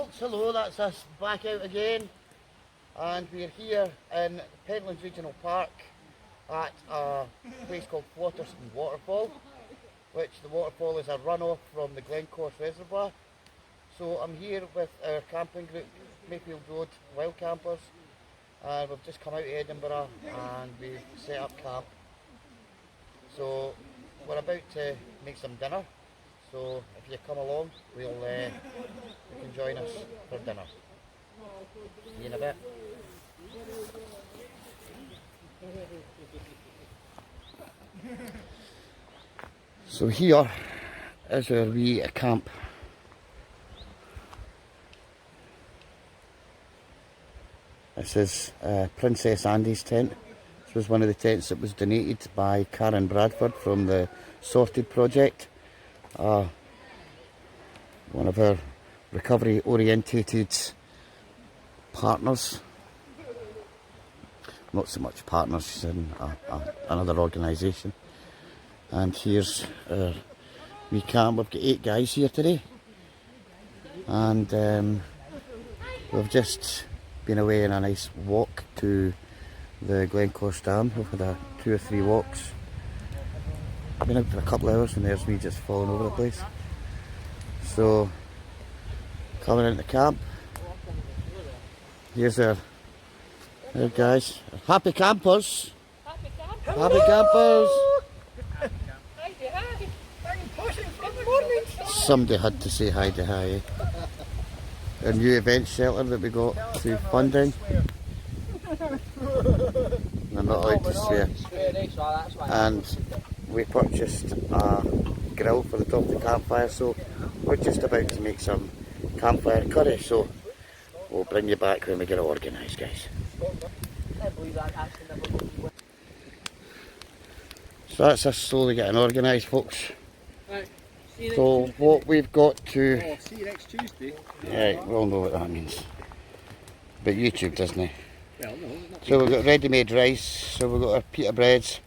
folks, hello, that's us back out again, and we're here in Pentlands Regional Park at a place called Flotterston Waterfall, which the waterfall is a runoff from the Glencorse Reservoir. So I'm here with our camping group, Mayfield Road Wild Campers, and we've just come out of Edinburgh and we've set up camp. So we're about to make some dinner. So if you come along, you can join us for dinner. See you in a bit. So here is our wee camp. This is Princess Andy's tent. This was one of the tents that was donated by Karen Bradford from the Sorted project. One of our recovery orientated partners. Not so much partners, she's in another organisation. And here's our wee camp. We've got 8 guys here today. And we've just been away on a nice walk to the Glencorse Dam. We've had 2 or 3 walks. I've been out for a couple of hours and there's me just falling over the place. So, coming into camp. Here's our guys. Happy campers! Happy campers! Happy campers! Hi. Somebody had to say hi to hi. Our new event shelter that we got through funding. I'm not allowed to swear. And we purchased a grill for the top of the campfire, so we're just about to make some campfire curry, so we'll bring you back when we get it organised, guys. So that's us slowly getting organised, folks. So what we've got to... Oh, see you next Tuesday. Yeah, we all know what that means. But YouTube doesn't it? Well, no, So we've got ready-made rice, so we've got our pita breads,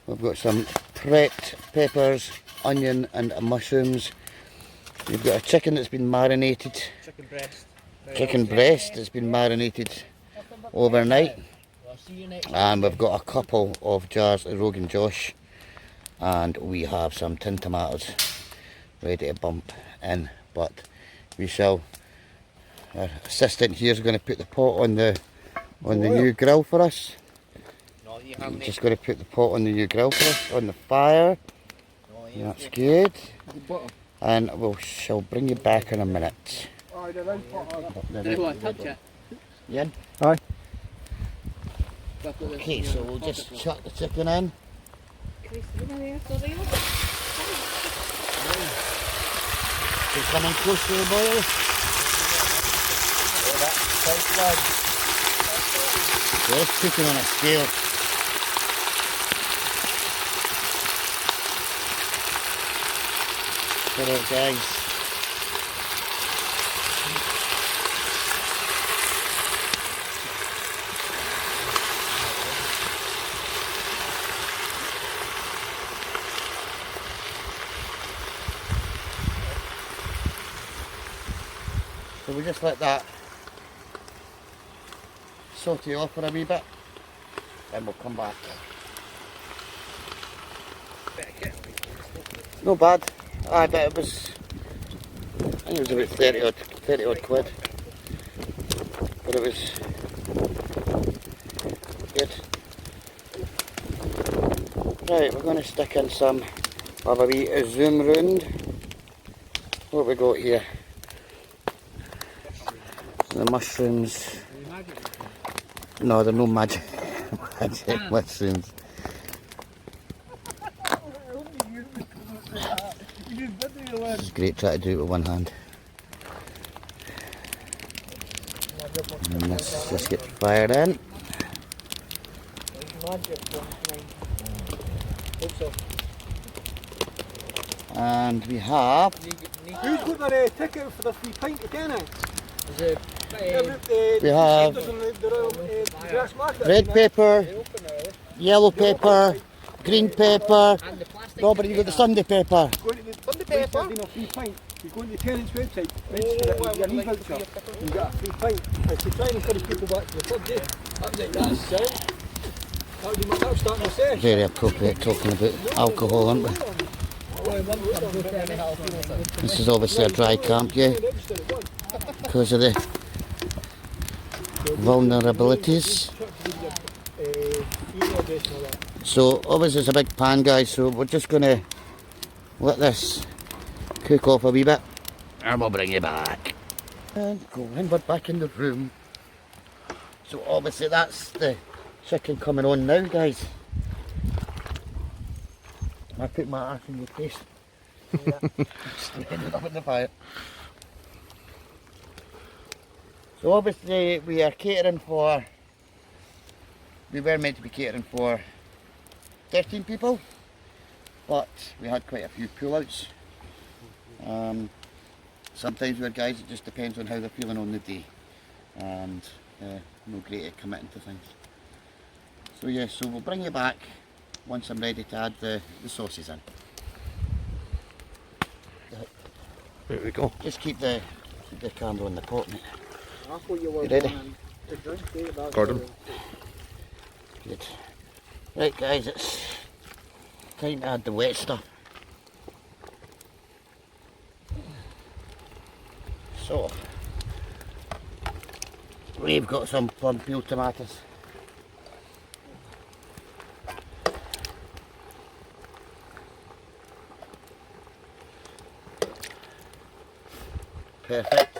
we've got some prepped peppers, onion and mushrooms. We've got a chicken that's been marinated. chicken breast. Chicken breast that's been marinated overnight. And we've got a couple of jars of Rogan Josh. And we have some tin tomatoes ready to bump in. But we shall... Our assistant here is going to put the pot on the new grill for us. I'm just going to put the pot on the new grill for us, on the fire. That's good. And we shall bring you back in a minute. Ian? Aye. Okay, so we'll just chuck the chicken in. It's coming close to the boil. Let's cook it on a scale. For our guys. So we just let that saute off for a wee bit, then we'll come back. No bad. I bet it was, I think it was about 30 odd quid. But it was good. Right, we're going to stick in some of a wee zoom round. What have we got here? The mushrooms. No, they're no magic mushrooms. This is great trying to do it with one hand. And let's just get fired in. And we have... Who's got their ticket for this wee pint of Kenny? We have red pepper, yellow pepper, green pepper. Robert, you got the Sunday pepper. Sunday pepper? You go on the tenant's website, register it with your e-voucher, you get a free pint. And to try and encourage people back to the pub, I was like, that's sound. That'll start my session. Very appropriate talking about alcohol, aren't we? This is obviously a dry camp, yeah, because of the vulnerabilities. So obviously it's a big pan, guys, so we're just going to let this cook off a wee bit and we'll bring you back. And go in, we're back in the room. So obviously that's the chicken coming on now, guys. I put my ass in your face. Straight up in the fire. So obviously we are catering for, we were meant to be catering for 13 people, but we had quite a few pullouts. Sometimes we're guys, it just depends on how they're feeling on the day, and no great at committing to things. So yeah, so we'll bring you back once I'm ready to add the sauces in. There we go. Just keep the candle in the pot, mate. I thought you were You ready? going to drink, eh? Gordon. Good. Right guys, it's time to add the wet stuff. So, we've got some plum peeled tomatoes. Perfect.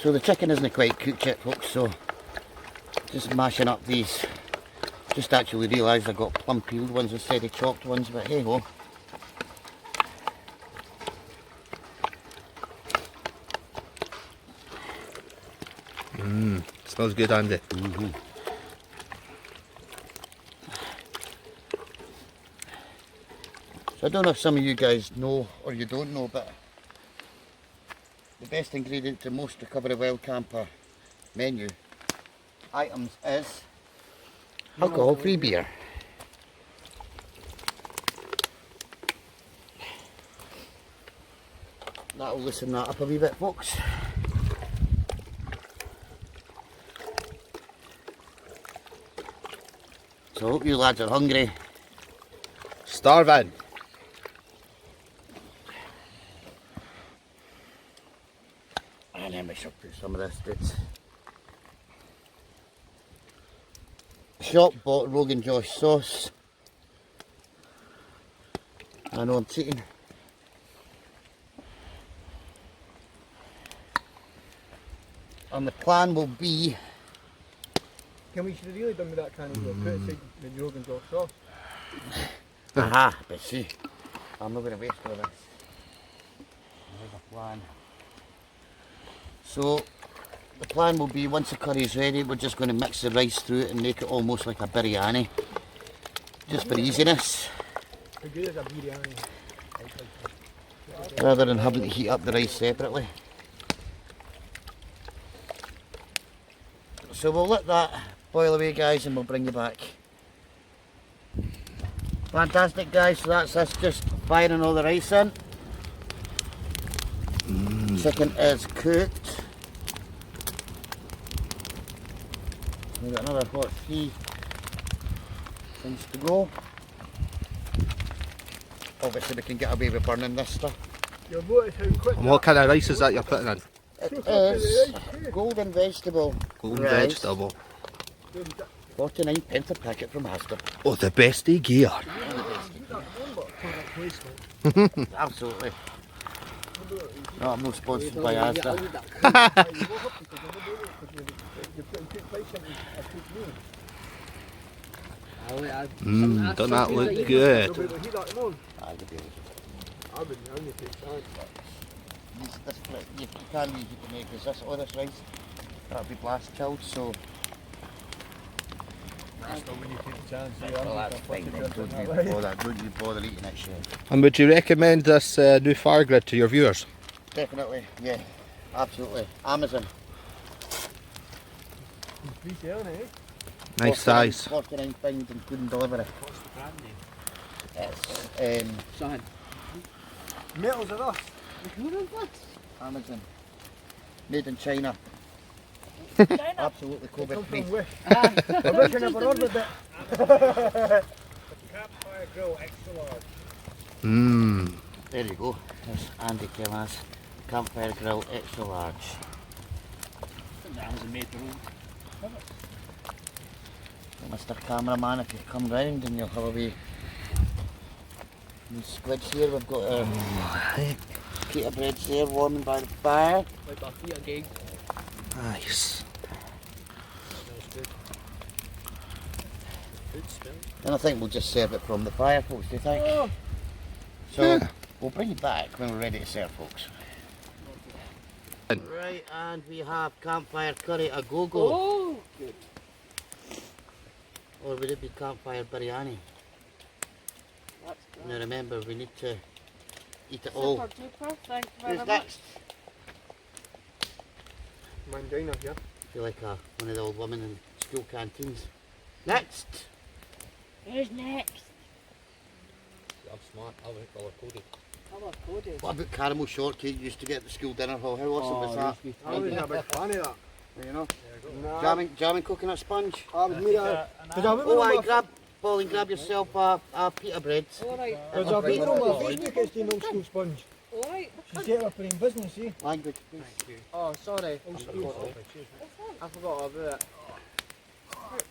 So the chicken isn't quite cooked yet, folks, so just mashing up these. Just actually realised I got plum peeled ones instead of chopped ones, but hey ho. Smells good, Andy. So I don't know if some of you guys know or you don't know, but the best ingredient to most Recovery Wild Camper menu items is alcohol-free beer. That'll loosen that up a wee bit, folks. So I hope you lads are hungry. Starving. And then we shall put some of this bits. Shop bought Rogan Josh sauce. I know I'm cheating. And the plan will be, Can we should have really done with that can of put it aside the Rogan Josh sauce. aha, but see, I'm not going to waste all this. There's a plan. So the plan will be, once the curry is ready, we're just going to mix the rice through it and make it almost like a biryani, just for easiness, How good is a biryani? rather than having to heat up the rice separately. So we'll let that boil away, guys, and we'll bring you back. Fantastic, guys, so that's us just firing all the rice in. Chicken is cooked. We've got another 3 things to go. Obviously we can get away with burning this stuff. You'll notice how quick And what kind of rice is that you're putting in? It is golden vegetable Golden rice, vegetable. 49p a packet from Asda. Oh, the best of gear. Absolutely. No, I'm not sponsored by Asda. Doesn't that look good? Aye, the berries. You can't use it to make this, all this rice, that'll be blast chilled, so well, that's fine then, don't you bother eating it, Shane. And would you recommend this new fire grid to your viewers? Definitely, yeah, absolutely. Amazon. Nice size. 49 pounds including delivery. What's the brand name? It's Son. Metals are us. Amazon. Made in China. Absolutely Come COVID free. from Wish. I wish I never ordered it. Campfire Grill extra large. Mmm. There you go. There's Andy Kellas. Campfire Grill extra large. That was made Mr. Cameraman, if you come round and you'll have a wee squids here. We've got pita breads there warming by the fire. like my feet again. Nice. Smells good. Good smell. And I think we'll just serve it from the fire, folks, do you think? Oh. So we'll bring it back when we're ready to serve, folks. Right, and we have campfire curry a go-go. Oh, good. Or would it be campfire biryani? That's good. Now remember, we need to eat it all. Super duper, thank you very Who's much. next? Mandina here. I feel like one of the old women in school canteens. Next! Who's next? I'm smart. I'll colour coded. Colour coded. What about caramel shortcake you used to get at the school dinner hall? How awesome was that? I was a big fan of that. You know? Nah. Jamming coconut sponge. I was me that. Did I Oh, I Pauline, grab yourself a pita bread. Alright, There's a video on my Facebook, it's the old school sponge. alright. She set up her own business, see? Language, please. Oh, sorry. Old school. I forgot all about it.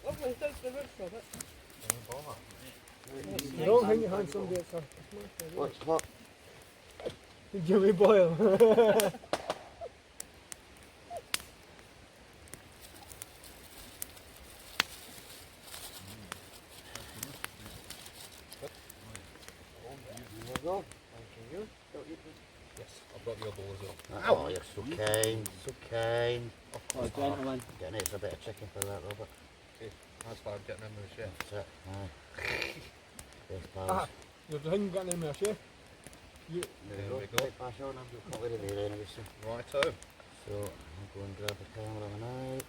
Lovely, thanks very much for it. You don't hang your hand somebody else. What's what? Jimmy Boyle. There we go. Yes, I've got your bowl as well. Oh, you're so kind, so kind. Oh, gentlemen. Getting it, it's a bit of chicken for that, Robert. That's why I'm getting in with the chef. That's it. Aye. Best pals. Ah, you're the thing got in there, chef. You, There we go. Right, pass on, I'm not really there anyway, so. Righto. So, I'll go and grab the camera tonight.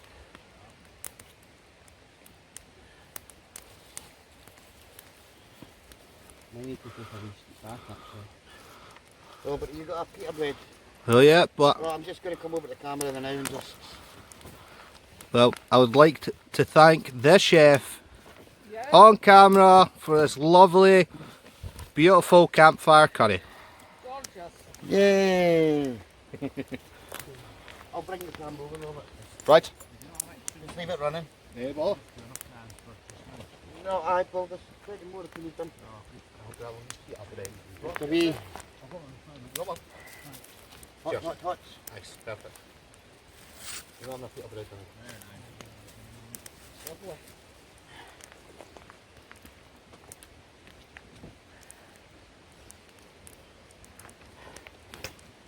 Many people have reached back actually. Robert, you got a pita bread? Oh yeah, but Well, I'm just going to come over to the camera now and just... well, I would like to thank the chef Yeah. on camera for this lovely, beautiful campfire curry. Gorgeous. Yay! I'll bring the camera over, Robert. Right. Just leave it running. Yeah, well. No, I pulled this plenty more if you need them. To be hot, hot, hot. Nice, perfect. You want my pita bread on it? Lovely.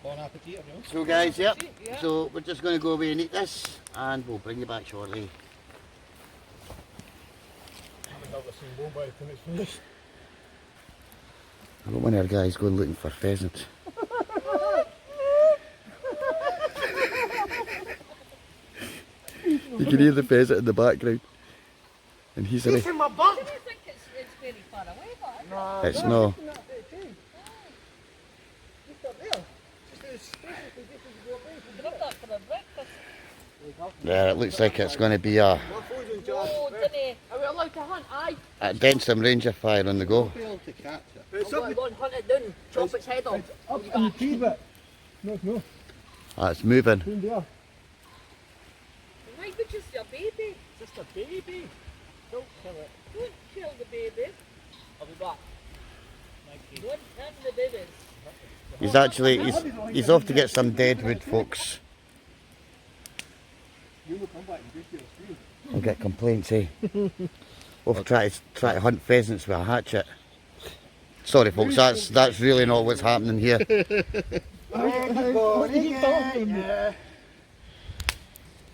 Bon appetit, everyone. So guys, yep. Yeah. So we're just going to go away and eat this and we'll bring you back shortly. I haven't seen bow by the time it's finished. I got one of our guys going looking for pheasants. You can hear the pheasant in the background. And he's in it. my butt! Do you think it's very far away, but It's no. grab that for a breakfast. Yeah, it looks like it's going to be Oh, didn't Are we allowed to hunt? Aye. a Denson Ranger fire on the go. Be able to catch it. It's Go up, and hunt it down, chop its head off. up in the tree bit. No, Ah, it's moving. in there. It might be just your baby. Just a baby. Don't kill it. Don't kill the baby. I'll be back. Don't hurt the babies. He's off to get some dead wood, folks. You will come back and get your screen. We'll get complaints, eh? We'll try to hunt pheasants with a hatchet. Sorry, folks, that's really not what's happening here.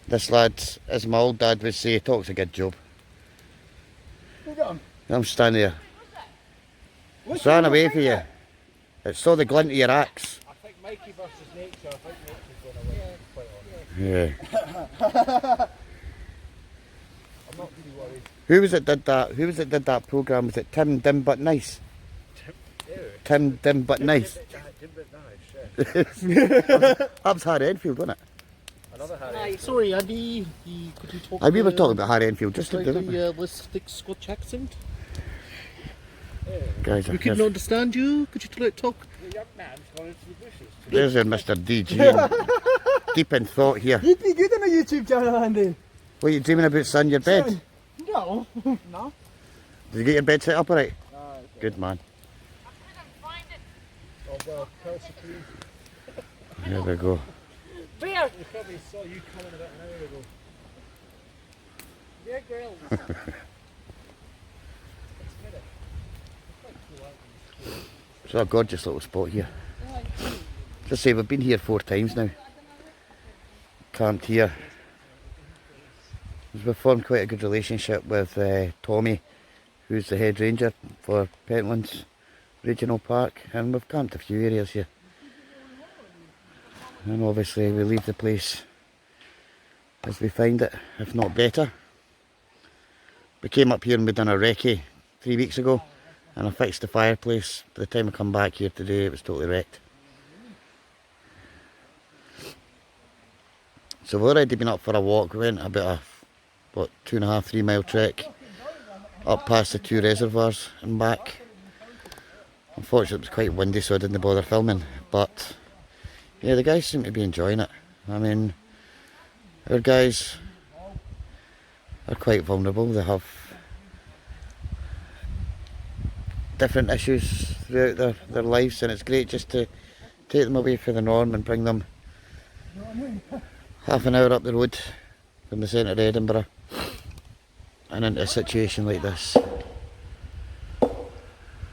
This lad, as my old dad would say, talks a good job. I'm standing here. It's ran away for you. It saw the glint of your axe. I think Mikey versus nature. I think nature's going to win. Quite honest. Yeah. I'm not too worried. Who was it did that? Who was it did that program? Was it Tim Dim But Nice? Tim Dim But Nice. Dim bit nice, yeah. That was Harry Enfield, wasn't it? Another Harry. Aye. Sorry, Andy, could you talk? Aye, we were talking about Harry Enfield just like didn't we? the with thick Scotch accent. Guys, We couldn't understand you. Could you talk? The young man's gone into the bushes. there's your Mr. DG. Deep in thought here. You'd be good on a YouTube channel, Andy. What are you dreaming about, son? Your bed? Son. No. No. Did you get your bed set up alright? Good man. Oh well, Kelsey Creed. Here we go. Where? They probably saw you coming about an hour ago. They're grills. It's a gorgeous little spot here. Just say we've been here 4 times now. Camped here. We've formed quite a good relationship with Tommy, who's the head ranger for Pentlands Regional Park, and we've camped a few areas here. And obviously we leave the place as we find it, if not better. We came up here and we done a recce 3 weeks ago, and I fixed the fireplace. By the time I come back here today, it was totally wrecked. So we've already been up for a walk. We went about a 2.5-3 mile trek up past the 2 reservoirs and back. Unfortunately it was quite windy, so I didn't bother filming, but yeah, the guys seem to be enjoying it. I mean, our guys are quite vulnerable. They have different issues throughout their lives, and it's great just to take them away from the norm and bring them half an hour up the road from the centre of Edinburgh and into a situation like this,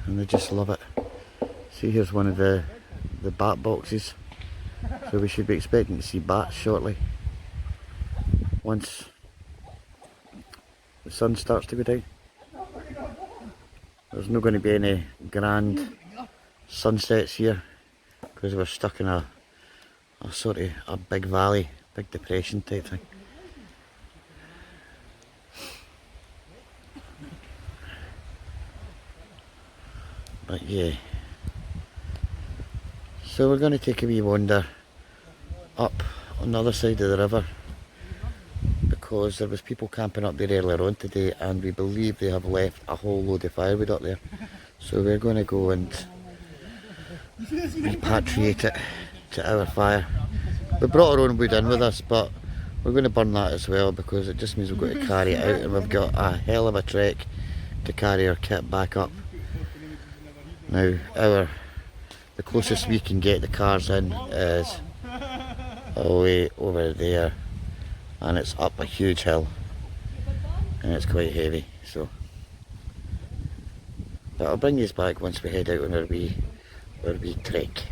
and they just love it. See, here's one of the bat boxes, so we should be expecting to see bats shortly once the sun starts to go down. There's not going to be any grand sunsets here because we're stuck in a sort of a big valley, big depression type thing. But yeah, so we're going to take a wee wander up on the other side of the river, because there was people camping up there earlier on today, and we believe they have left a whole load of firewood up there. So we're going to go and repatriate it to our fire. We brought our own wood in with us, but we're going to burn that as well, because it just means we've got to carry it out, and we've got a hell of a trek to carry our kit back up. Now, the closest we can get the cars in is all the way over there, and it's up a huge hill, and it's quite heavy. So, but I'll bring you back once we head out on our wee trek.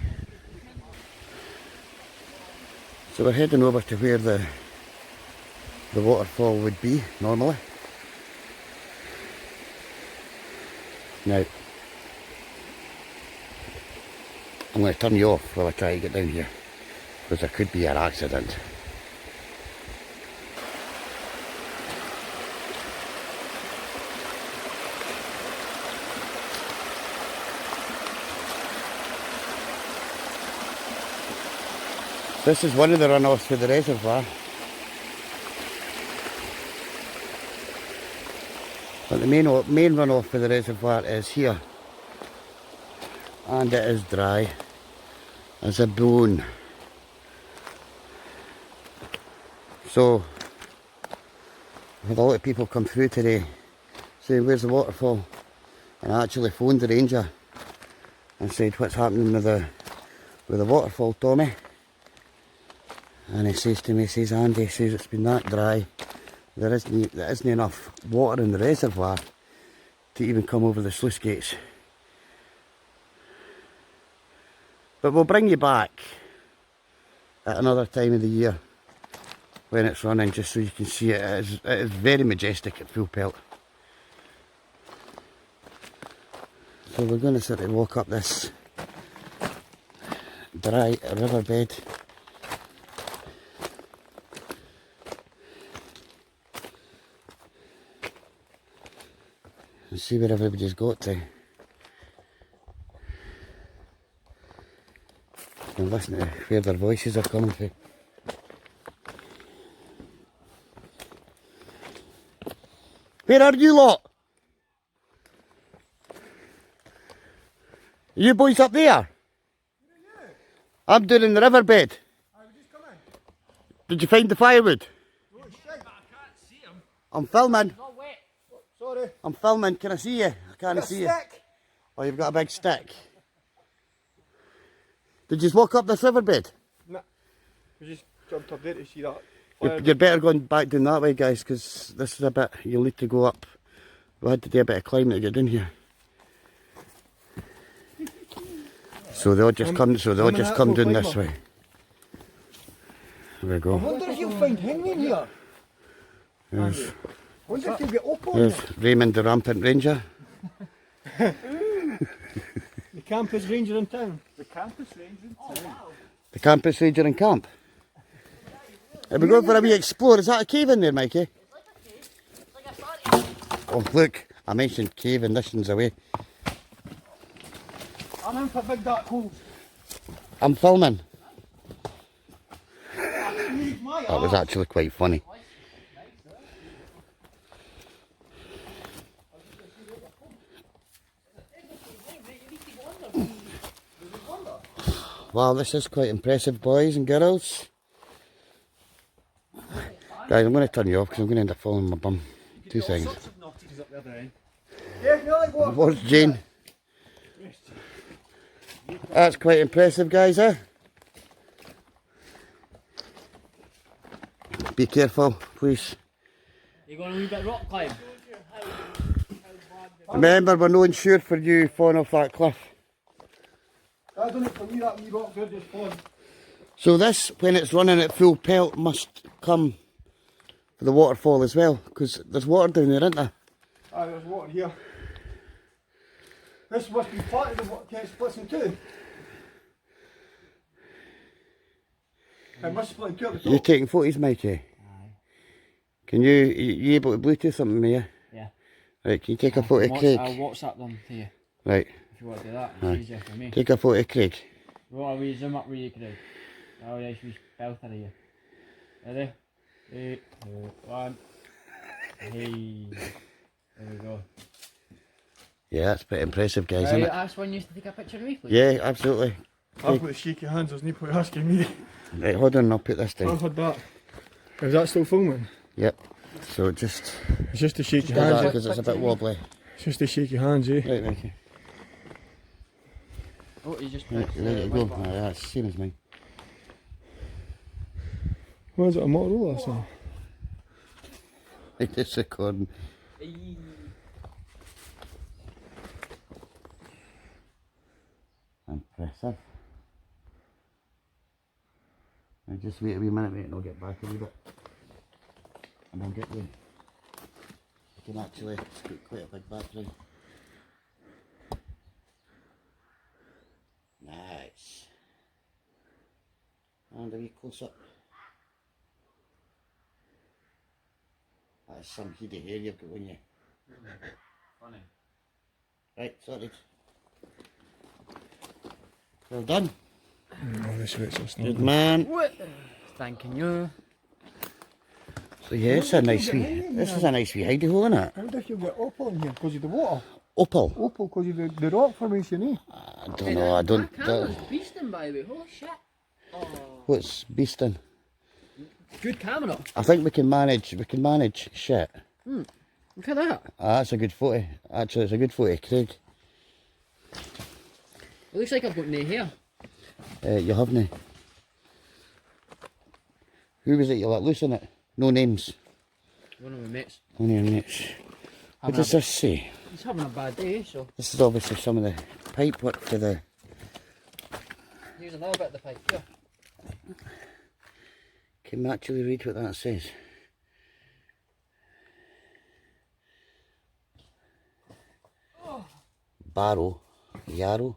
So we're heading over to where the waterfall would be normally. Now, I'm going to turn you off while I try to get down here, because there could be an accident. This is one of the runoffs for the reservoir. But the main runoff for the reservoir is here. And it is dry as a bone. So, we had a lot of people come through today saying, where's the waterfall? And I actually phoned the ranger and said, what's happening with the waterfall, Tommy? And he says to me, Andy, says it's been that dry, there isn't enough water in the reservoir to even come over the sluice gates. But we'll bring you back at another time of the year when it's running, just so you can see it. It is very majestic at full pelt. So we're going to sort of walk up this dry riverbed. and see where everybody's got to. And listen to where their voices are coming from. Where are you lot? Are you boys up there? I'm down in the riverbed. Did you find the firewood? I'm filming. Sorry. I'm filming. Can I see you? I can't see you. Oh, you've got a big stick. Did you just walk up this riverbed? Nah. We just jumped up there to see that. You're better going back down that way, guys, because this is a bit. You'll need to go up. We had to do a bit of climbing to get in here. So they'll just come. So they'll just come down this way. There we I go. wonder if you'll find Henry in here. There's, I wonder if you'll get up on there's there. Raymond the Rampant Ranger. The campus ranger in town. The campus range in town. The campus ranger in camp. Are we going for a wee explore? Is that a cave in there, Mikey? Oh, look, I mentioned cave and this one's away. I'm in for big dark holes. I'm filming. My That was actually quite funny. Wow, this is quite impressive, boys and girls. Guys, I'm going to turn you off because I'm going to end up falling on my bum. Two things. Lots of naughties up the other end. Yeah, you like what? What's Jane? That's quite impressive, guys, eh? Be careful, please. You going a wee bit rock climb? Remember, we're not insured for you falling off that cliff. I don't know for me that wee rock there just falling. So this, when it's running at full pelt, must come for the waterfall as well, because there's water down there, isn't there? Ah, there's water here. This must be part of the water can splits in two. It must split in two at the You top. taking photos, Mikey? Can you able to Bluetooth something, me? Yeah. Right, can you take a photo of Craig? I'll WhatsApp them to you Right, if you want to do that. Aye. It's easier for me. take a photo of Craig. You want a wee zoom up where you could. Oh yeah, she's belter of you. Ready? 3, 2, 1. Hey. There we go. Yeah, that's pretty impressive, guys, Right, isn't it? ask one used to take a picture of me, please. Yeah, absolutely. I've got shaky hands, there's no point asking me. Right, hold on, I'll put this down. I've had that. Is that still filming? Yep. So just It's just the shaky do that hands. because it's a bit wobbly. It's just the shaky hands, eh? Right, Mikey. Oh, you just Right, pressed ready to the go. white button. Aye, that's the same as mine. What is it, a Motorola or something? It's recording. Aye. Impressive. Now just wait a wee minute, mate, and I'll get back a wee bit. And I'll get you. You can actually, it's got quite a big battery. Nice. And a wee close up. That's some heady hair you've got on you. Funny. Right, sorted. Well done. Oh, this rate's just Good man. Thanking you. So yeah, it's a nice wee, this is a nice wee hidey hole, isn't it? I wonder if you'll get opal in here because of the water. Opal. Opal because of the rock formation, eh? I don't know, I don't. My camera's beasting, by the way. Holy shit. Oh, What's beasting? good camera. I think we can manage shit. Look at that. Ah, that's a good photo. Actually, it's a good photo, Craig. It looks like I've got no hair. You haven't. Who was it you let loose in it? No names. One of my mates. Only your mates. What does this say? He's having a bad day, so This is obviously some of the pipe work for the... here's another bit of the pipe. Here. Can we actually read what that says? Barrow. Yarrow.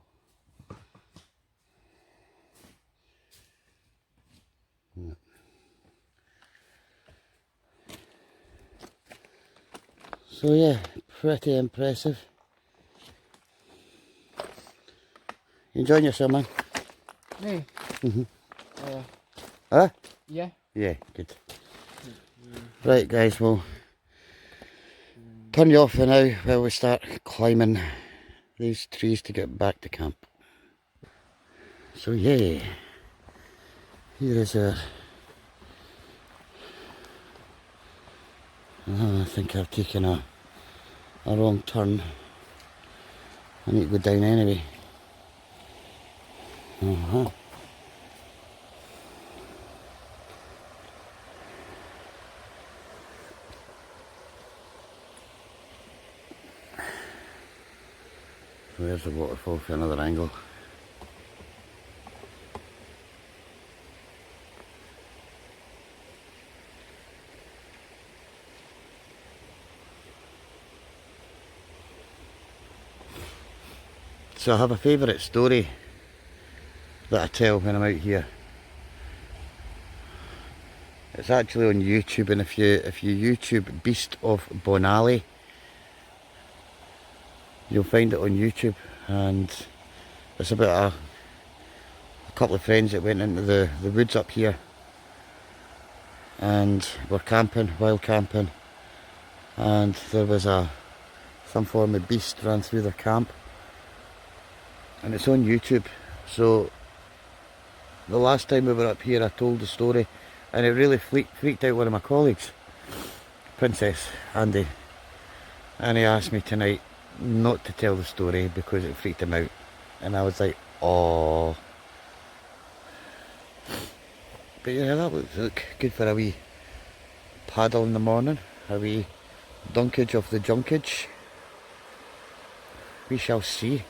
So yeah, Pretty impressive. You enjoying yourself, man? Me? Huh? Yeah. Yeah, good. Right, guys, we'll turn you off for now while we start climbing these trees to get back to camp. So yeah, here is our... I think I've taken a wrong turn. I need to go down anyway. So there's the waterfall for another angle. So I have a favourite story that I tell when I'm out here. It's actually on YouTube, and if you YouTube Beast of Bonally, you'll find it on YouTube. And it's about a couple of friends that went into the woods up here and were camping, wild camping, and there was some form of beast ran through their camp, and it's on YouTube. So the last time we were up here I told the story, and it really freaked out one of my colleagues, Princess Andy, and he asked me tonight not to tell the story because it freaked him out, and I was like, oh. But yeah, that would look good for a wee paddle in the morning, a wee dunkage of the junkage. We shall see.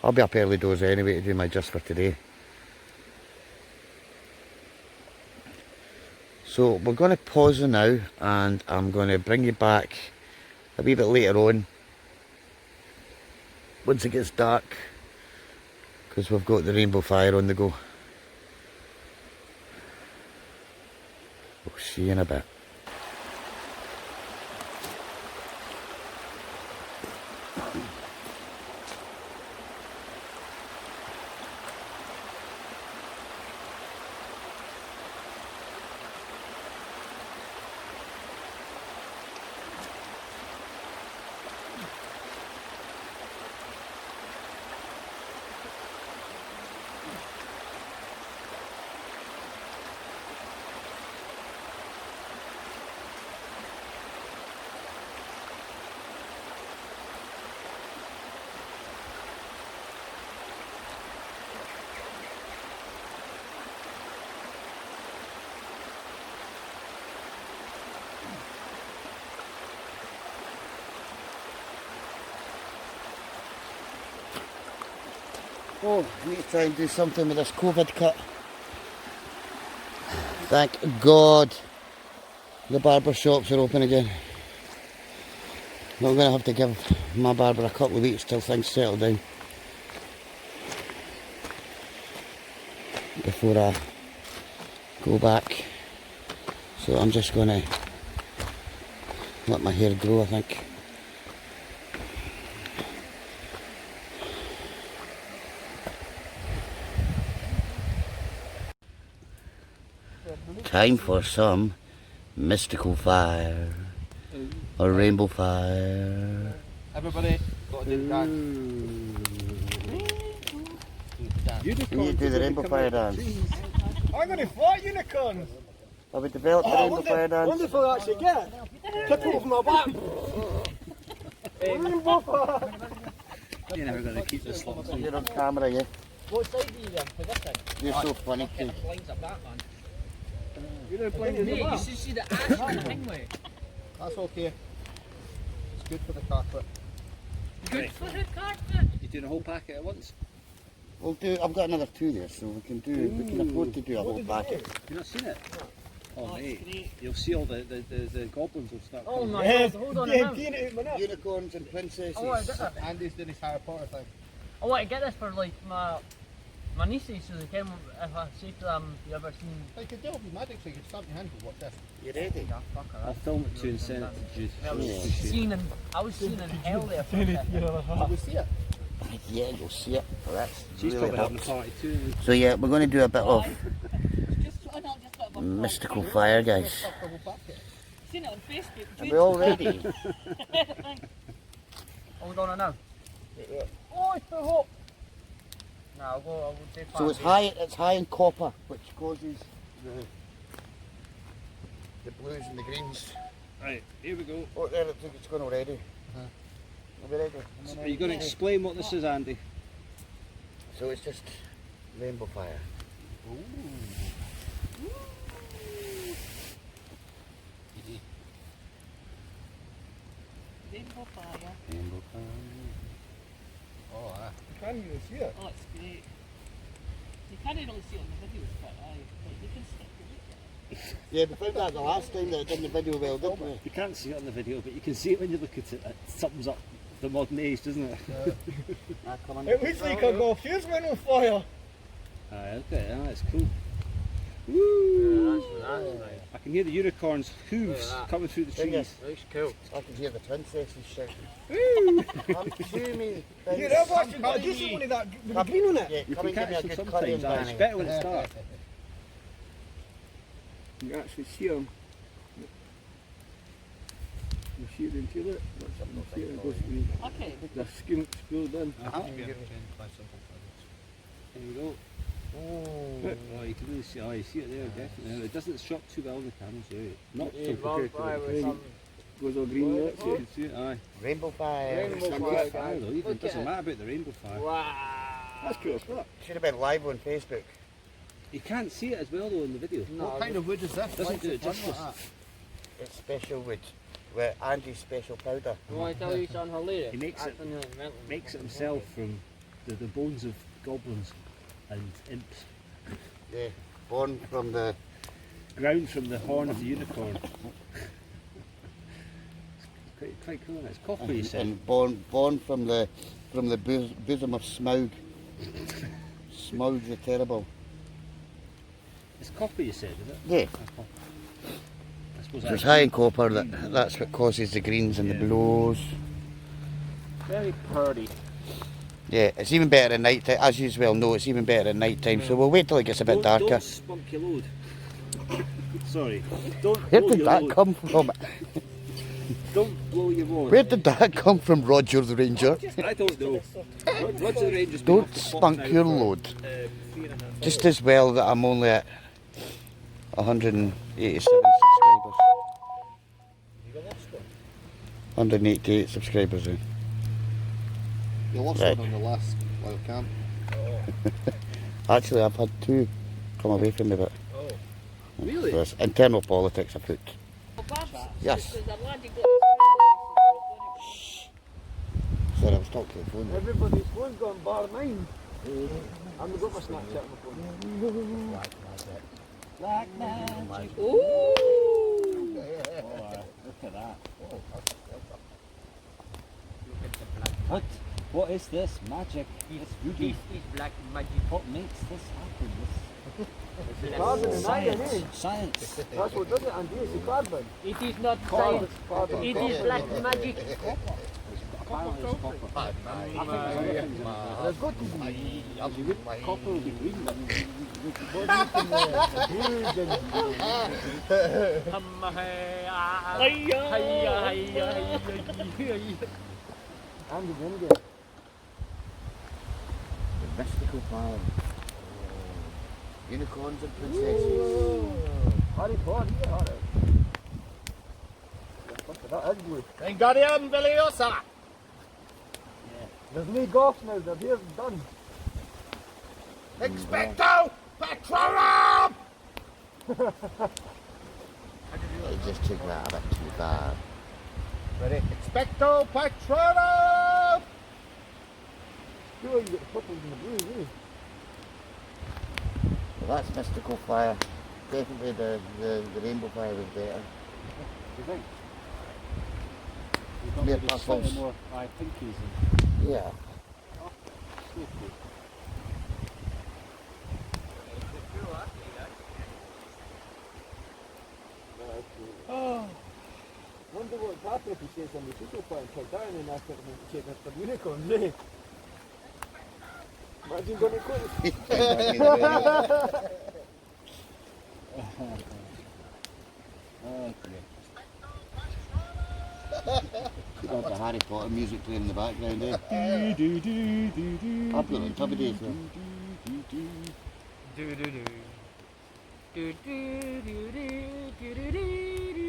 I'll be up early doors anyway to do my just for today. So we're going to pause now, and I'm going to bring you back a wee bit later on once it gets dark, because we've got the rainbow fire on the go. We'll see you in a bit. Oh, I need to try and do something with this COVID cut. Thank God the barber shops are open again. I'm going to have to give my barber a couple of weeks till things settle down before I go back. So I'm just going to let my hair grow, I think. Time for some mystical fire or rainbow fire. Everybody, got to do the dance. You need to do the rainbow fire dance. I'm going to fly unicorns. Have we developed the rainbow fire I wonder dance? if I'll actually get it. Tip over my back. Rainbow fire. You're never going to keep this slot. You're on camera, yeah? What side are you on for this thing? You're so funny, Keith. Lines up that, man. You're going to play in the Mate, you back. should see the ash on the thing, mate. That's okay. It's good for the carpet. Good for the carpet. You're doing a whole packet at once. We'll do. I've got another two there, so we can afford to do a whole packet. You've not seen it? Oh, mate. You'll see all the goblins will start Oh coming. my God, hold on a minute. Unicorns and princesses. I want to get this. Andy's doing his Harry Potter thing. I want to get this for like my My nieces, so they came if I say to them, you ever seen... Like a Delphi Magic, so you could stamp your hand for what's this. You ready? Yeah, fuck her. I'll film it to you and send it to Jude. I was seen in hell there for a second. Did we see it? Yeah, you'll see it. Well, that's She's really probably having a helps. party too. So yeah, we're going to do a bit of mystical fire, guys. Seen it on Facebook. Are we all ready? Are we going now? Oh, it's the hope! No, I'll go take So it's high in copper, which causes the blues and the greens. Right, here we go. Oh, there, looks like it's going already. Are we ready? So are you going to explain what this is, Andy? So it's just rainbow fire. Rainbow fire. Rainbow fire. Oh, aye. You can't even see it. Oh, it's great. You can't really see it on the videos, but you can stick it. Yeah, we found out the last time that it did the video well, didn't we? You can't see it on the video, but you can see it when you look at it. It sums up the modern age, doesn't it? Ah, come on. It looks like a golf fuse went on fire. Aye, okay, that's cool. Woo! I can hear the unicorn's hooves coming through the Think trees. Looks cool. I can hear the princesses shouting. Come to me. You never actually got a decent one of that with the green on it. Yeah, You come can and give catch me a them good curry sometimes, and aye, it's Danny. better when it's dark. You can actually see them. You see it in here, look. You see it, it goes through Okay. the skin spilled in. There you go. Oh, you can really see. Oh, you see it there, definitely. It doesn't show up too well in the camera, so not so compared to the green. Goes all green there, You see it? can see it, aye. Rainbow fire. Rainbow fire, though, even. It doesn't matter about the rainbow fire. That's cool as fuck. Should have been live on Facebook. You can't see it as well, though, in the video. What kind of wood is this? Doesn't Why do is it done justice. like that? It's special wood. With Andy's special powder. You want to tell you it's on her later? He makes it- Makes it himself from the bones of goblins and imps. Yeah. Born from the Ground from the horn of the unicorn. It's quite cool, isn't it? It's copper, you said. and born from the bosom of Smaug. Smaug the Terrible. It's copper, you said, is it? Yeah. That's copper. I suppose So it's that's high in copper. That's what causes the greens and the blues. Very pretty. Yeah, it's even better at night time. As you well know, it's even better at night time. So we'll wait till it gets a bit darker. Don't spunk your load. Sorry. Don't Where blow did your that load. come from? Don't blow your load. Where did that come from, Roger the Ranger? I don't know. Roger the Ranger's been Don't off the pot spunk now your for, load. 3.5 Just as well that I'm only at 187 subscribers. 188 subscribers then. You lost Right. one on the last wild camp. Actually, I've had two come away from me, but Really? so it's internal politics afoot. Yes. There's a lad who got Sorry, I was talking to the phone. Everybody's phone's gone bar mine. I've got my Snapchat on my phone. Black magic. Ooh! Look at that. What is this magic? It's voodoo. Black magic. What makes this happen? Carbon and iron, eh? Science. That's what does it, Andy. It's the carbon. It is not Carbon. science. Carbon. It is black magic. Apparently it's copper. I think there's other things in it. There's got to be. Copper will be green. Andy Windy. The mystical fire. Unicorns and princesses. Harry Potter, yeah, Harry. Look at that, is blue. Wingardium Leviosa! There's no golf now, they're here done. Expecto Patronum! I just took that a bit too far. Ready? Expecto Patronum! You know you get the purples and the blues, eh? Well, that's mystical fire. Definitely the rainbow fire was better. You think? Mere Maybe purples. slightly more pinkies and Yeah. safety. wonder what would happen if he says on the social plan and kicked down and after him to check for unicorns, eh? Imagine going to court. Oh, dear. You got the Harry Potter music playing in the background, eh? I've got it on top of days, though.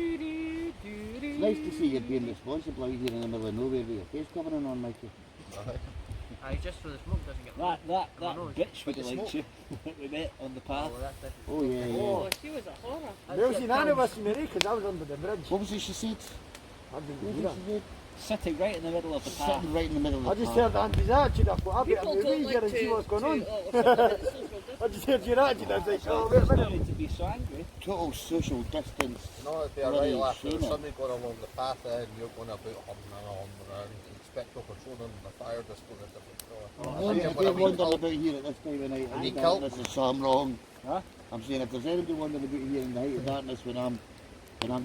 It's nice to see you being responsible out here in the middle of nowhere with your face covering on, Mikey. Aye, just so the smoke doesn't get That my nose. bitch would have liked you that we met on the path. Oh, that's different. Oh, yeah, yeah. Oh, she was a horror. There was none of us in the because I was under the bridge. What was it she said? I didn't What hear was that. it she said? Sitting right in the middle of the path. Sitting right in the middle I of the just path. heard Andy's attitude. I thought, I'll be People able to don't read here like and see what's going on. social I just heard your attitude. I was like, oh, wait a minute. Sorry to be so angry. Total social distance. No, it'd be a Bloody right laugh. There's shame. somebody going along the path and you're going about humming around. Inspector patrolling the fire disco is a different story. If they're wandering about here at this time of night Any in cult? darkness, there's something wrong. Huh? I'm saying if there's anybody wandering about here in the height of darkness when I'm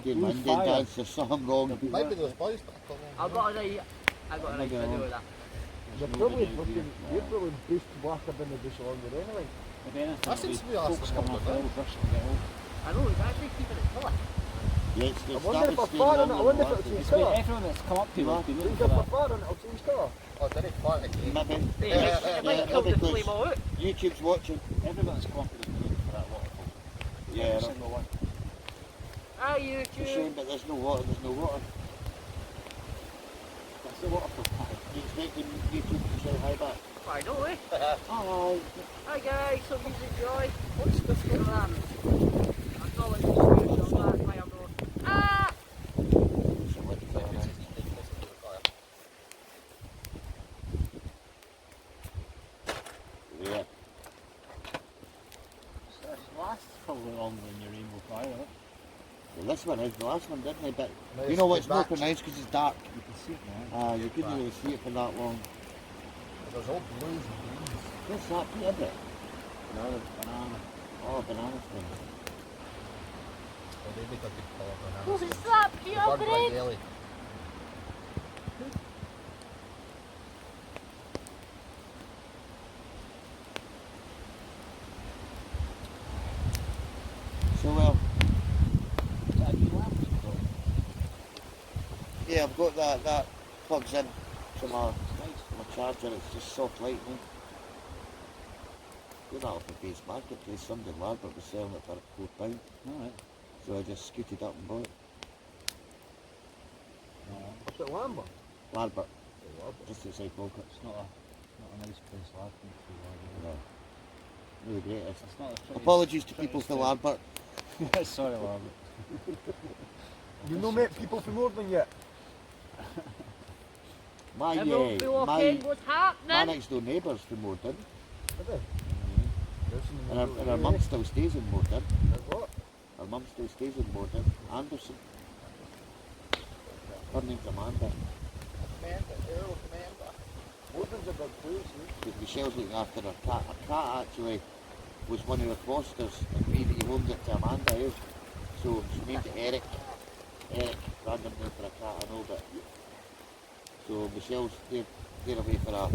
doing my Who's Indian fire? dance, there's something wrong. Maybe those boys, but I don't know. I got a nice video of that. You're probably fucking, you're probably beast blacker than the bush along there anyway. If anything, That seems to be folks awesome, coming off the doesn't old brush to get home. I know, he's actually keeping it colour. Yeah, it's I wonder if started I staying fart on it, I longer wonder than if it'll last change It's been colour. everyone that's come up to me has been looking Think for if I that. fart on it, it'll change colour. Oh, did he fart again? Maybe. It might kill the because flame all out. YouTube's watching. Everyone that's come up to me has been looking for that waterfall. Yeah, Every it's single one. Ah, a YouTube. shame, but there's no water. There's no water. That's the waterfall. You expecting YouTube to say hi back? I know, eh? Hello. Hi guys, hope you enjoy. What's this going on? I thought it was so bad, my door. Ah! So what the hell, man? Yeah. This lasts probably longer than your rainbow fire, right? Well, this one is the last one, didn't it? But Nice, you know what's good more batch. pronounced because it's dark. You can see it now. You couldn't really see it for that long. There's all blues and greens. What's that, Peter? Bit? Banana. Oh, banana skin. Well, they make a good colour banana. Who's it slap? The You bird open like it? jelly. So well, Is that a new lamp you've got? yeah, I've got that plugs in to my It's nice. charger. It's just soft lightning. Got that off the base marketplace. Somebody in Larbert was selling it for £4. Alright. So I just scooted up and bought it. What's it, Lambert? Larbert, just outside Falkirk. It's not a nice place laughing to. No. Really great. It's not a pretty. Apologies to people from Larbert. Sorry, Lambert. You know met people from Morden yet? My Everyone feel okay? What's my happening? next door neighbours from Morden, Did they? and our mum still stays in Morden. What? Our mum still stays in Morden. Anderson. Her name's Amanda. Morden's a big place, eh? Because Michelle's looking after her cat. Her cat actually was one of her fosters, and he loaned it to Amanda. Eh? So she named it Eric. Eric, random name for a cat, I know, but so Michelle's they're away for a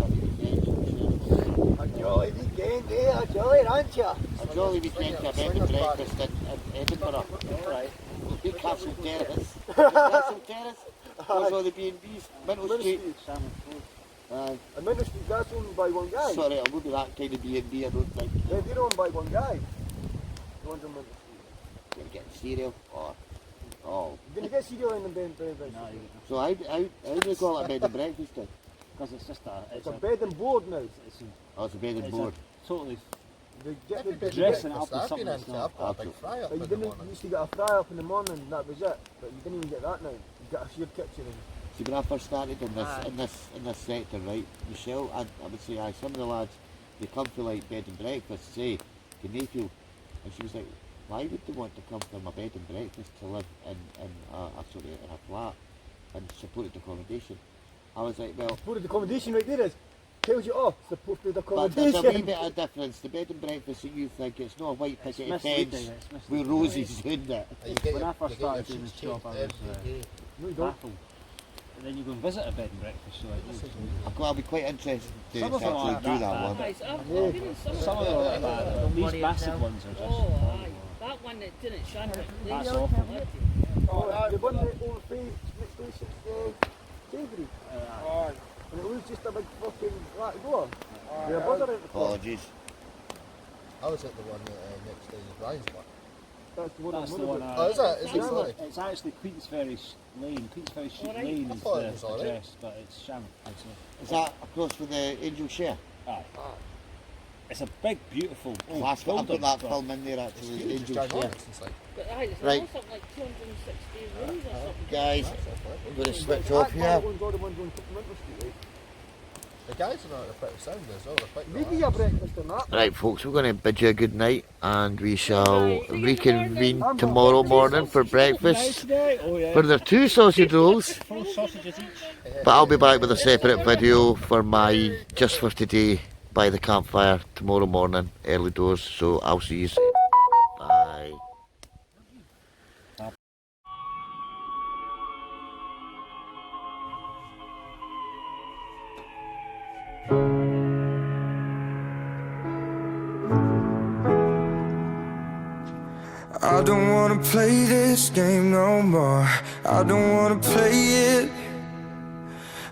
weekend. So Michelle's A jolly weekend, eh? A jolly rancher. a jolly weekend to a bed and breakfast in Edinburgh. Alright. Castle Terrace. Castle Terrace. Those are the B&Bs. Minto Street. Salmon food. Aye. And Ministry, that's owned by one guy. Sorry, it will be that kind of B&B, I don't think. Yeah, they're owned by one guy. The ones on Ministry. You're getting cereal or... Oh. You're going to get cereal in the bed and breakfast. No, you So how do they call it a bed and breakfast then? because it's just a. It's a bed and board now. It's a, Oh, it's a bed and it's board. a totally. They get the, Everybody Dress gets and this. up with I've something been that's into, not I've got a big fry up But in you the didn't morning. used to get a fry up in the morning and that was it. But you didn't even get that now. You got a shared kitchen and See, when I first started in this sector, right, Michelle, I would say, aye, some of the lads, they come for like bed and breakfast, say, can they feel? And she was like, why would they want to come from a bed and breakfast to live in a flat and supported accommodation? I was like, well, supported accommodation right there is. tells you off, it's supposed to be the But there's a wee accommodation. bit of difference. The bed and breakfast that you think it's not a white picket misleading, fence it's with misleading. roses in it. And you get When your, I first you get your started doing sheets this job, I changed was every day. No, you don't. baffled. And then you go and visit a bed and breakfast, so I'll be quite interested to Some of them actually aren't do that that bad. one. Aye, so I've been in some some of them are like that. These massive ones are just. Oh, aye. That one that didn't shine like That's laser. awful. Oh, the one that overpaid next station, Sainsbury. And it was just a big fucking black door. With a buzzer out the front. Apologies. I was at the one next to Brian's one. That's the one That's I'm the one. Oh, is it? Is it Yeah, sorry? It's actually Queensferry Lane. Queensferry Street Alright. Lane I is thought it the was alright. address, but it's sham. Is that across with the Angel Share? Aye. It's a big, beautiful old Class, I'll put building, that but film in there actually. Huge, it's Angel Share. ginormous, it's like, But aye, it's Right. almost something like 260 rooms or something. Guys, that's all right. I'm going to switch That off here. one's all the ones on Winter Street, right? The guys are pretty sound as well, they're quite They give you a relaxed. breakfast and that. Right folks, we're going to bid you a good night and we shall reconvene tomorrow morning for breakfast Oh yeah. for their 2 sausage rolls. 4 sausages each. But I'll be back with a separate video for my just for today by the campfire tomorrow morning, early doors. So I'll see you soon. Bye. I don't wanna play this game no more. I don't wanna play it.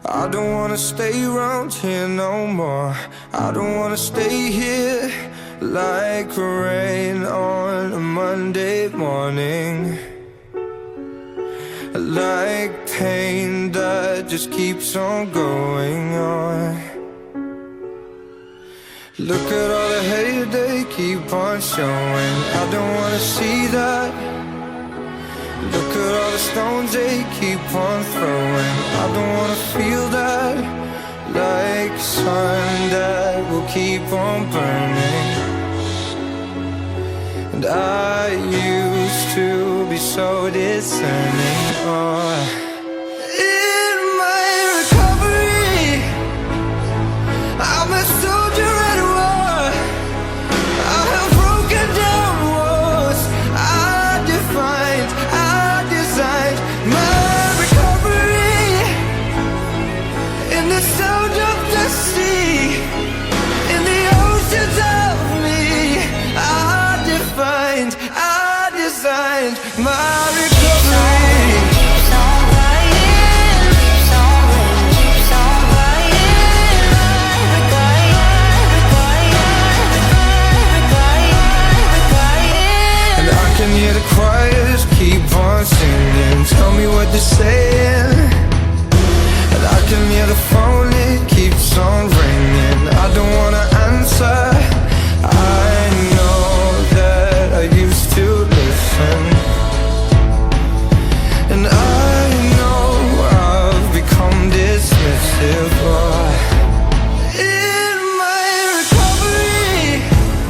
I don't wanna stay around here no more. I don't wanna stay here like rain on a Monday morning, like pain that just keeps on going on. Look at all the hate they keep on showing. I don't wanna see that. Look at all the stones they keep on throwing. I don't wanna feel that. Like sun that will keep on burning. And I used to be so discerning. Oh. In my recovery, I'm a soldier at war. I have broken down walls. I designed my recovery in the sound of the sea, in the oceans of me. I designed my recovery. Keeps on flying, keeps on flying, keeps on flying. And I can hear the choirs keep on singing. Tell me what they're saying. And I can hear the phone, it keeps on